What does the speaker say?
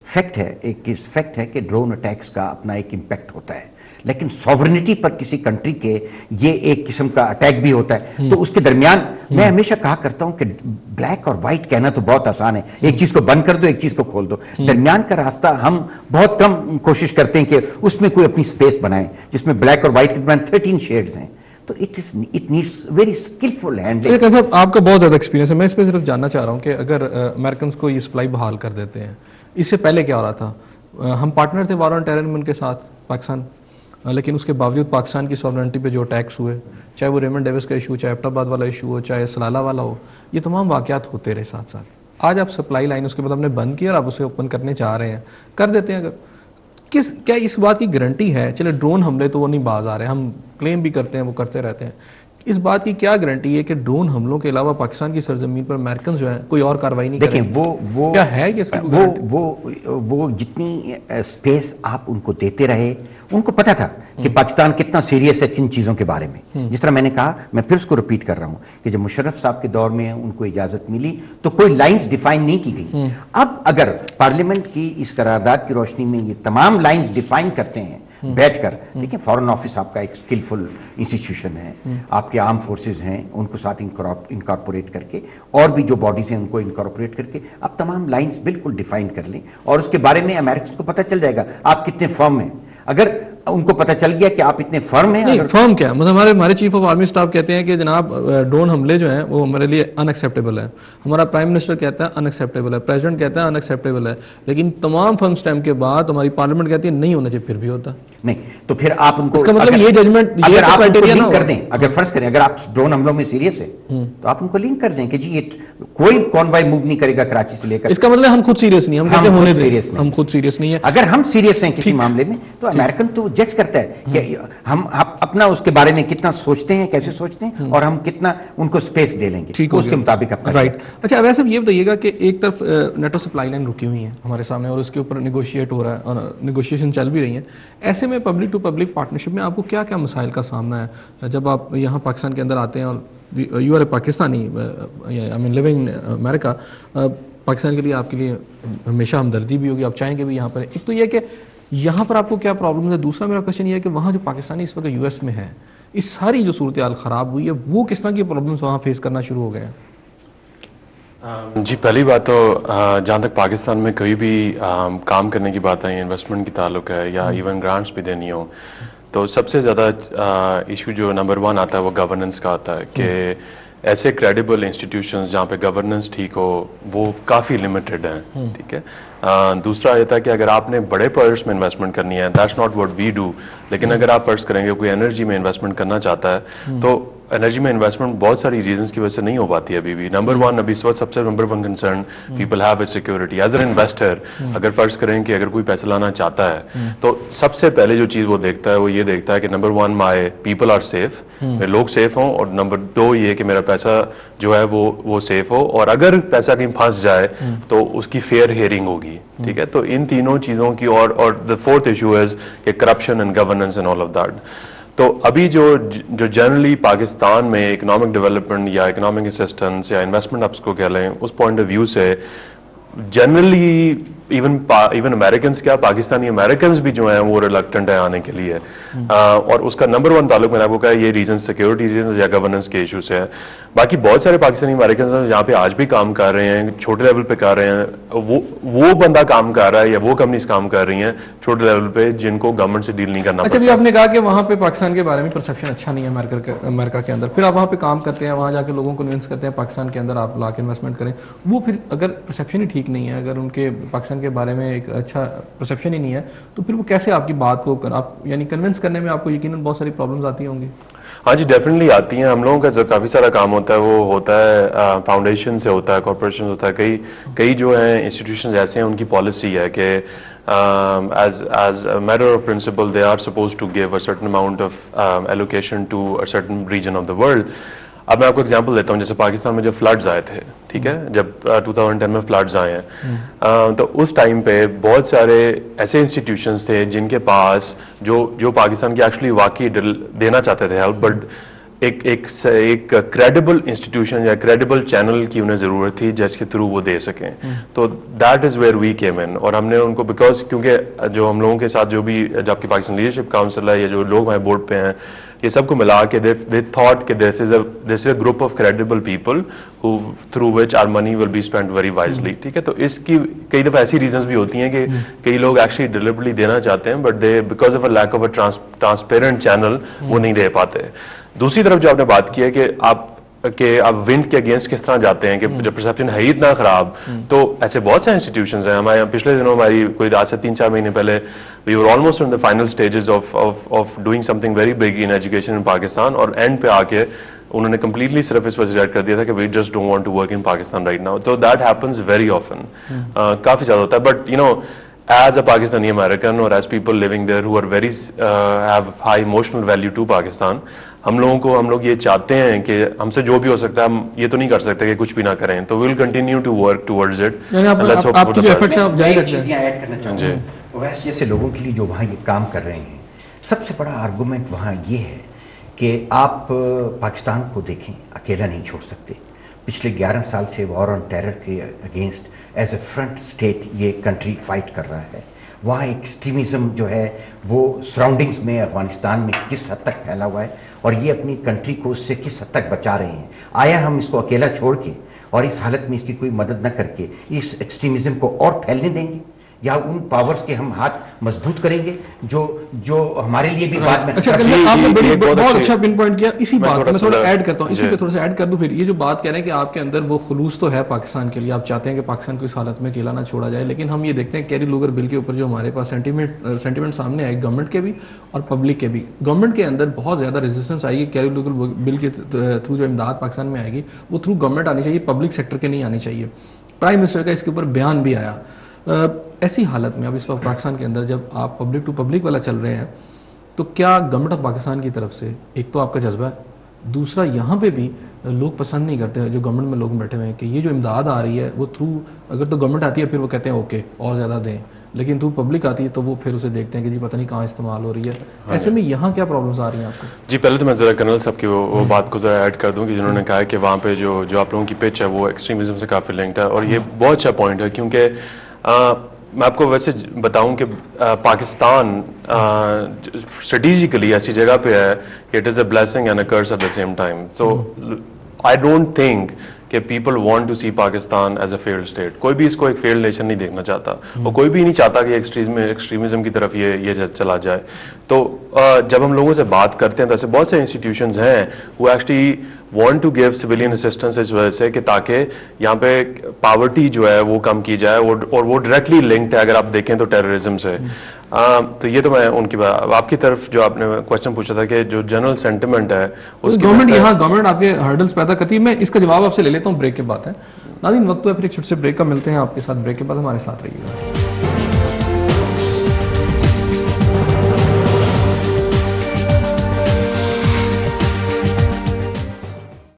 Fact ہے کہ drone attacks کا اپنا ایک امپیکٹ ہوتا ہے، لیکن سوورنٹی پر کسی کنٹری کے یہ ایک قسم کا اٹیک بھی ہوتا ہے. تو اس کے درمیان میں ہمیشہ کہا کرتا ہوں کہ بلیک اور وائٹ کہنا تو بہت آسان ہے، ایک چیز کو بند کر دو، ایک چیز کو کھول دو. درمیان کا راستہ ہم بہت کم کوشش کرتے ہیں کہ اس میں کوئی اپنی سپیس بنائیں جس میں بلیک اور وائٹ کے درمیان 13 شیڈز ہیں. تو it needs very skilful handling. صاحب آپ کا بہت زیادہ ایکسپیرینس ہے، میں اس پہ صرف جاننا چاہ رہا ہوں کہ اگر امریکنس کو یہ سپلائی بحال کر دیتے ہیں، اس سے پہلے کیا ہو رہا تھا؟ ہم پارٹنر تھے وار آن ٹیرر ان کے ساتھ پاکستان، لیکن اس کے باوجود پاکستان کی سوورنٹی پہ جو اٹیکس ہوئے، چاہے وہ ریمنڈ ڈیوس کا ایشو ہو، چاہے ایبٹ آباد والا ایشو ہو، چاہے سلالہ والا ہو، یہ تمام واقعات ہوتے رہے ساتھ ساتھ. آج آپ سپلائی لائن اس کے بعد ہم نے بند کیا اور آپ اسے اوپن کرنے چاہ رہے ہیں، کر دیتے ہیں. اگر کیا اس بات کی گارنٹی ہے؟ چلے ڈرون حملے تو وہ نہیں باز آ رہے، ہم کلیم بھی کرتے ہیں، وہ کرتے رہتے ہیں. اس بات کی کیا گارنٹی ہے کہ ڈرون حملوں کے علاوہ پاکستان کی سرزمین پر امریکن جو ہیں کوئی اور کارروائی نہیں کریں؟ دیکھیں کیا ہے کہ اس کی وہ جتنی اسپیس آپ ان کو دیتے رہے، ان کو پتا تھا کہ پاکستان کتنا سیریس ہے ان چیزوں کے بارے میں. جس طرح میں نے کہا، میں پھر اس کو ریپیٹ کر رہا ہوں کہ جب مشرف صاحب کے دور میں ان کو اجازت ملی تو کوئی لائنز ڈیفائن نہیں کی گئی. اب اگر پارلیمنٹ کی اس قرارداد کی روشنی میں یہ تمام لائنز ڈیفائن کرتے ہیں بیٹھ کر، دیکھیں فارن آفس آپ کا ایک اسکلفل انسٹیٹیوشن ہے، آپ کے آرم فورسز ہیں، ان کو ساتھ انکارپوریٹ کر کے، اور بھی جو باڈیز ہیں ان کو انکارپوریٹ کر کے آپ تمام لائنز بالکل ڈیفائن کر لیں، اور اس کے بارے میں امریکنز کو پتہ چل جائے گا آپ کتنے فرم ہیں. اگر ان کو پتہ چل گیا کہ آپ اتنے فرم ہیں، نہیں فرم کیا مطلب، ہمارے چیف آف آرمی اسٹاف کہتے ہیں کہ جناب ڈرون حملے جو ہیں وہ ہمارے لیے ان ایکسیپٹیبل ہے، ہمارا پرائم منسٹر کہتا ہے ان ایکسیپٹیبل ہے، پریزیڈنٹ کہتا ہے ان ایکسیپٹیبل ہے، لیکن تمام فرم اسٹیمپ کے بعد ہماری پارلیمنٹ کہتی ہے نہیں ہونا چاہیے، پھر بھی ہوتا نہیں. تو پھر آپ ان کو اس کا مطلب یہ ججمنٹ اگر آپ ان کو لنک کر دیں، اگر فرض کریں اگر آپ ڈرون حملوں میں سیریس ہے تو آپ ان کو لنک کر دیں کہ جی یہ کوئی کانوائے موو نہیں کرے گا کراچی سے لے کر. اس کا مطلب ہم خود سیریس نہیں، ہم کہتے ہیں ہونے دیں، ہم خود سیریس نہیں ہے. اگر ہم سیریس ہیں کسی معاملے میں تو امریکن تو جج کرتا ہے کہ ہم اپنا اس کے بارے میں کتنا سوچتے ہیں، کیسے سوچتے ہیں، اور ہم کتنا ان کو سپیس دے لیں گے اس کے مطابق اپنا. رائٹ. اچھا ویسے یہ بتائیے گا کہ ایک طرف نیٹو سپلائی لائن رکی ہوئی ہیں ہمارے سامنے اور اس کے اوپر نیگوشیٹ ہو رہا ہے اور نیگوشیشن چل بھی رہی ہیں، ایسے میں پبلک ٹو پبلک پارٹنرشپ میں آپ کو کیا کیا مسائل کا سامنا ہے جب آپ یہاں پاکستان کے اندر آتے ہیں اور you are a Pakistani I mean living America? Pakistan کے لیے آپ کے لیے ہمیشہ ہمدردی بھی ہوگی، آپ چاہیں گے بھی یہاں پر. ایک تو یہ کہ یہاں پر آپ کو کیا پرابلم ہے، دوسرا میرا کوشچن یہ ہے کہ وہاں جو پاکستانی اس وقت یو ایس میں ہے، اس ساری جو صورتحال خراب ہوئی ہے وہ کس طرح کی پرابلمس وہاں فیس کرنا شروع ہو گئے ہیں؟ جی پہلی بات تو جہاں تک پاکستان میں کوئی بھی کام کرنے کی بات ہے، انویسٹمنٹ کی تعلق ہے یا ایون گرانٹس بھی دینی ہو، تو سب سے زیادہ ایشو جو نمبر 1 آتا ہے وہ گورننس کا آتا ہے کہ ایسے کریڈیبل انسٹیٹیوشنز جہاں پہ گورننس ٹھیک ہو وہ کافی لمیٹڈ ہیں. ٹھیک ہے. دوسرا یہ تھا کہ اگر آپ نے بڑے پروجیکٹس میں انویسٹمنٹ کرنی ہے، that's not what we do, لیکن اگر آپ فرض کریں گے کوئی انرجی میں انویسٹمنٹ کرنا چاہتا ہے تو انرجی میں انویسٹمنٹ بہت ساری ریزنس کی وجہ سے نہیں ہو پاتی ہے ابھی بھی. نمبر 1 ابھی اس وقت سب سے number 1 concern people have a security. As an investor اگر فرض کریں کہ اگر کوئی پیسہ لانا چاہتا ہے تو سب سے پہلے جو چیز وہ دیکھتا ہے وہ یہ دیکھتا ہے کہ number 1 my people are safe, میرے لوگ سیف ہوں، اور نمبر 2 یہ کہ میرا پیسہ جو ہے وہ سیف ہو، اور اگر پیسہ کہیں پھنس جائے تو اس کی فیئر ہیئرنگ ہوگی. ٹھیک ہے. تو ان تینوں چیزوں کی، اور the fourth issue is کہ corruption and governance and all of that. تو ابھی جو جنرلی پاکستان میں اکنامک ڈیولپمنٹ یا اکنامک اسسٹنس یا انویسٹمنٹ آپ اس کو کہہ لیں، اس پوائنٹ آف ویو سے جنرلی ایون امریکنس کیا پاکستانی امریکنس بھی جو ہیں وہ ریلکٹنٹ ہیں آنے کے لیے. اور اس کا نمبر 1 تعلق میں نے آپ کو کہا یہ ریزن سیکورٹی ریزنز یا گورننس کے ایشو سے ہے. باقی بہت سارے پاکستانی امریکنس ہیں جہاں پہ آج بھی کام کر رہے ہیں، چھوٹے لیول پہ کر رہے ہیں، وہ بندہ کام کر رہا ہے یا وہ کمپنیز کام کر رہی ہیں چھوٹے لیول پہ جن کو گورنمنٹ سے ڈیل نہیں کرنا پڑتا. اچھا بھی آپ نے کہا کہ وہاں پہ پاکستان کے بارے میں پرسیپشن اچھا نہیں ہے امریکہ کے اندر، پھر آپ وہاں پہ کام کرتے ہیں، وہاں جا کے لوگوں کو کنونس کرتے ہیں پاکستان کے اندر آپ لا کے انویسٹمنٹ کریں. وہ پھر اگر پرسیپشن ہی ٹھیک نہیں ہے، اگر ان کے پاکستان کے بارے میں ایک اچھا پرسیپشن ہی نہیں ہے، تو پھر وہ کیسے آپ کی بات کو آپ یعنی کنونس کرنے میں آپ کو یقیناً بہت ساری پرابلمز آتی ہوں گی؟ ہاں جی ڈیفینیٹلی آتی ہیں. ہم لوگوں کا جو کافی سارا کام ہوتا ہے وہ ہوتا ہے فاؤنڈیشن سے ہوتا ہے، کارپوریشن ہوتا ہے. کئی جو ہیں انسٹیٹیوشنز ایسے ہیں ان کی پالیسی ہے کہ as a matter of principle they are supposed to give a certain amount of allocation to a certain region of the world. اب میں آپ کو ایگزامپل دیتا ہوں، جیسے پاکستان میں جب فلڈز آئے تھے، ٹھیک ہے، جب 2010 میں فلڈز آئے ہیں تو اس ٹائم پہ بہت سارے ایسے انسٹیٹیوشنز تھے جن کے پاس جو پاکستان کی ایکچولی واقعی دینا چاہتے تھے ہیلپ، بٹ ایک کریڈیبل انسٹیٹیوشن یا کریڈیبل چینل کی انہیں ضرورت تھی جس کے تھرو وہ دے سکیں. تو that is where we came in, اور ہم نے ان کو بیکاز کیونکہ جو ہم لوگوں کے ساتھ جو بھی جو آپ کی پاکستان لیڈرشپ کاؤنسل ہے یا جو لوگ ہمارے بورڈ پہ ہیں, یہ سب کو ملا کے they thought کہ this is a group of credible people who through which our money will be spent very wisely. ٹھیک ہے, تو اس کی کئی دفعہ ایسی ریزنز بھی ہوتی ہیں کہ کئی لوگ ایکچولی ڈیلیبرلی دینا چاہتے ہیں but they because of a lack of a transparent channel وہ نہیں دے پاتے. دوسری طرف جو آپ نے بات کی ہے کہ آپ ونڈ کے اگینسٹ کس طرح جاتے ہیں کہ جب پرسیپشن ہے ہی اتنا خراب, تو ایسے بہت سے انسٹیٹیوشنز ہیں. ہمارے پچھلے دنوں ہماری کوئی آج سے 3-4 مہینے پہلے we were almost in the final stages of doing something very big in education in Pakistan, اور اینڈ پہ آ کے انہوں نے کمپلیٹلی صرف اس پر ریجیکٹ کر دیا تھا کہ we just don't want to work in Pakistan right now. So that happens very often, کافی زیادہ ہوتا ہے. But you know, as a Pakistani American or as people living there who are very have high emotional value to Pakistan, ہم لوگ یہ چاہتے ہیں کہ ہم سے جو بھی ہو سکتا ہے, ہم یہ تو نہیں کر سکتے کہ کچھ بھی نہ کریں, تو we'll continue to work towards it. آپ کی جو ایفرٹس ہیں آپ جاری رکھیں. چیزیں ایڈ کرنا چاہوں گا. اویس جیسے لوگوں کے لیے جو وہاں یہ کام کر رہے ہیں, سب سے بڑا آرگومنٹ وہاں یہ ہے کہ آپ پاکستان کو دیکھیں, اکیلا نہیں چھوڑ سکتے. پچھلے 11 سال سے وار آن ٹیرر کے against as a front state یہ کنٹری فائٹ کر رہا ہے. وہاں ایکسٹریمزم جو ہے وہ سراؤنڈنگز میں افغانستان میں کس حد تک پھیلا ہوا ہے, اور یہ اپنی کنٹری کو اس سے کس حد تک بچا رہے ہیں. آیا ہم اس کو اکیلا چھوڑ کے اور اس حالت میں اس کی کوئی مدد نہ کر کے اس ایکسٹریمزم کو اور پھیلنے دیں گے, یا ان پاورز کے ہم ہاتھ مضبوط کریں گے جو ہمارے لیے بھی بعد میں. آپ نے بہت اچھا پن پوائنٹ کیا. اسی بات میں تھوڑا ایڈ کرتا ہوں, اسی پہ تھوڑا سا ایڈ کر دوں. پھر یہ جو بات کہہ رہے ہیں کہ آپ کے اندر وہ خلوص تو ہے پاکستان کے لیے, آپ چاہتے ہیں کہ پاکستان کو اس حالت میں اکیلا نہ چھوڑا جائے, لیکن ہم یہ دیکھتے ہیں کیری لوگر بل کے اوپر جو ہمارے پاس سینٹیمنٹ سامنے آئے گورنمنٹ کے بھی اور پبلک کے بھی. گورنمنٹ کے اندر بہت زیادہ ریزسٹنس آئے گی کیری لوگر بل کے تھرو, جو امداد پاکستان میں آئے گی وہ تھرو گورنمنٹ آنی چاہیے, پبلک سیکٹر کے نہیں آنی چاہیے. پرائم منسٹر کا اس کے اوپر بیان بھی آیا. ایسی حالت میں اب اس وقت پاکستان کے اندر جب آپ پبلک ٹو پبلک والا چل رہے ہیں, تو کیا گورنمنٹ آف پاکستان کی طرف سے ایک تو آپ کا جذبہ ہے, دوسرا یہاں پہ بھی لوگ پسند نہیں کرتے جو گورنمنٹ میں لوگ بیٹھے ہوئے ہیں کہ یہ جو امداد آ رہی ہے وہ تھرو, اگر تو گورنمنٹ آتی ہے پھر وہ کہتے ہیں اوکے اور زیادہ دیں, لیکن تھرو پبلک آتی ہے تو وہ پھر اسے دیکھتے ہیں کہ جی پتہ نہیں کہاں استعمال ہو رہی ہے. ایسے میں یہاں کیا پرابلمس آ رہی ہیں آپ کو؟ جی پہلے تو میں ذرا کرنل صاحب کی وہ بات کو ذرا ایڈ کر دوں کہ جنہوں نے کہا ہے کہ وہاں پہ جو آپ لوگوں کی پچ ہے وہ ایکسٹریمزم سے کافی لنکڈ ہے, اور یہ بہت اچھا پوائنٹ ہے. کیونکہ میں آپ کو ویسے بتاؤں کہ پاکستان اسٹریٹجیکلی ایسی جگہ پہ ہے کہ it is a blessing and a curse at the same time. So I don't think کہ people want to see Pakistan as a failed state. کوئی بھی اس کو ایک فیلڈ نیشن نہیں دیکھنا چاہتا, اور کوئی بھی نہیں چاہتا کہ ایکسٹریمزم کی طرف یہ چلا جائے. تو جب ہم لوگوں سے بات کرتے ہیں تو ایسے بہت سے انسٹیٹیوشنز ہیں وہ actually want to give civilian assistance اس وجہ سے کہ تاکہ یہاں پہ پاورٹی جو ہے وہ کم کی جائے, اور وہ ڈائریکٹلی لنکڈ ہے اگر آپ دیکھیں تو ٹیررزم سے. تو یہ تو میں ان کی بات. آپ کی طرف جو آپ نے کوشچن پوچھا تھا کہ جو جنرل سینٹیمنٹ ہے اس گورنمنٹ آپ کے ہرڈلس پیدا کرتی ہے, میں اس کا جواب آپ سے لے لیتا ہوں, بریک کے بعد ہے. ناظرین وقت ہے پھر ایک چھوٹے سے بریک کا, ملتے ہیں آپ کے ساتھ بریک کے بعد, ہمارے ساتھ رہیے گا.